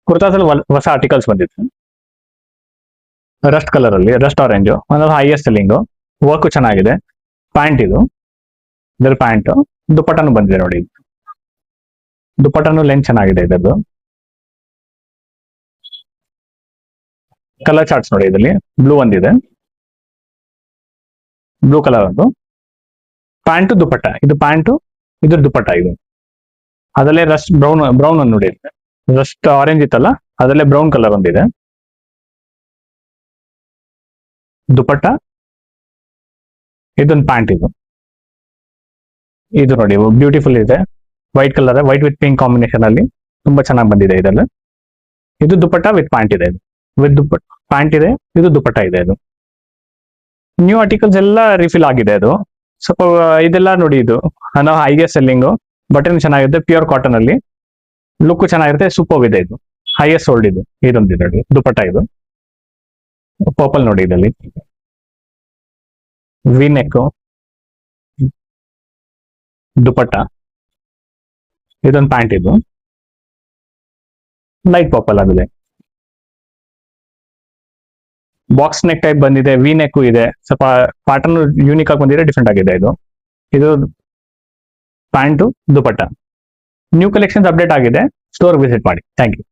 ಕುರ್ತಾಸಲ್ಲಿ ಹೊಸ ಆರ್ಟಿಕಲ್ಸ್ ಬಂದಿತ್ತು. Rust colour ಅಲ್ಲಿ, ರಸ್ಟ್ ಆರೆಂಜ್, ಒಂದು ಹೈಯೆಸ್ಟ್ ಸೆಲ್ಲಿಂಗ್, ವರ್ಕ್ ಚೆನ್ನಾಗಿದೆ. ಪ್ಯಾಂಟ್ ಇದು, ಇದರ ಪ್ಯಾಂಟ್. ದುಪ್ಪಟ್ಟನು ಬಂದಿದೆ ನೋಡಿ. ದುಪ್ಪಟ್ಟನು ಲೆಂತ್ ಚೆನ್ನಾಗಿದೆ ಇದರದ್ದು. ಕಲರ್ ಚಾರ್ಟ್ಸ್ ನೋಡಿ, ಇದರಲ್ಲಿ ಬ್ಲೂ ಒಂದಿದೆ, ಬ್ಲೂ ಕಲರ್ ಒಂದು. ಪ್ಯಾಂಟು ದುಪ್ಪಟ್ಟ, ಇದು ಪ್ಯಾಂಟು, ಇದ್ರ ದುಪ್ಪಟ್ಟ ಇದು. ಅದರಲ್ಲೇ ರಸ್ಟ್ ಬ್ರೌನ್ ಒಂದು ನೋಡಿ, ರಸ್ಟ್ ಆರೆಂಜ್ ಇತ್ತಲ್ಲ, ಅದರಲ್ಲೇ ಬ್ರೌನ್ ಕಲರ್ ಒಂದಿದೆ. ದುಪ್ಪಟ್ಟ, ಇದೊಂದು ಪ್ಯಾಂಟ್ ಇದು. ಇದು ನೋಡಿ ಬ್ಯೂಟಿಫುಲ್ ಇದೆ, white colour, white with pink combination ಅಲ್ಲಿ ತುಂಬಾ ಚೆನ್ನಾಗಿ ಬಂದಿದೆ ಇದರಲ್ಲಿ. ಇದು ದುಪ್ಪಟ್ಟ ವಿತ್ ಪ್ಯಾಂಟ್ ಇದೆ, ವಿತ್ ದುಪ್ಪಟ್ಟ ಪ್ಯಾಂಟ್ ಇದೆ, ಇದು ದುಪ್ಪಟ್ಟ ಇದೆ. ಇದು ನ್ಯೂ ಆರ್ಟಿಕಲ್ಸ್ ಎಲ್ಲ ರಿಫಿಲ್ ಆಗಿದೆ. ಅದು ಸ್ವಲ್ಪ ಇದೆಲ್ಲ ನೋಡಿ, ಇದು ಹೈಯೆಸ್ಟ್ ಸೆಲ್ಲಿಂಗು, ಬಟನ್ ಚೆನ್ನಾಗಿದೆ, ಪ್ಯೂರ್ ಕಾಟನ್ ಅಲ್ಲಿ, ಲುಕ್ ಚೆನ್ನಾಗಿರುತ್ತೆ, ಸೂಪರ್ ಇದೆ. ಇದು ಹೈಯೆಸ್ಟ್ ಸೋಲ್ಡ್ ಇದು. ಇದೊಂದಿದೆ ನೋಡಿ ದುಪ್ಪಟ್ಟ, ಇದು ಪರ್ಪಲ್ ನೋಡಿ, ಇದರಲ್ಲಿ ವಿ ನೆಕ್, ದುಪ್ಪಟ್ಟ, ಇದೊಂದು ಪ್ಯಾಂಟ್ ಇದು ಲೈಟ್ ಪರ್ಪಲ್ ಆಗಿದೆ. ಬಾಕ್ಸ್ ನೆಕ್ ಟೈಪ್ ಬಂದಿದೆ, ವಿ ನೆಕ್ ಇದೆ, ಸ್ವಲ್ಪ ಪ್ಯಾಟರ್ನ್ ಯೂನಿಕ್ ಆಗಿ ಬಂದಿದೆ, ಡಿಫ್ರೆಂಟ್ ಆಗಿದೆ. ಇದು pant dupatta. New collections update ಆಗಿದೆ, ಸ್ಟೋರ್ ವಿಸಿಟ್ ಮಾಡಿ. Thank you.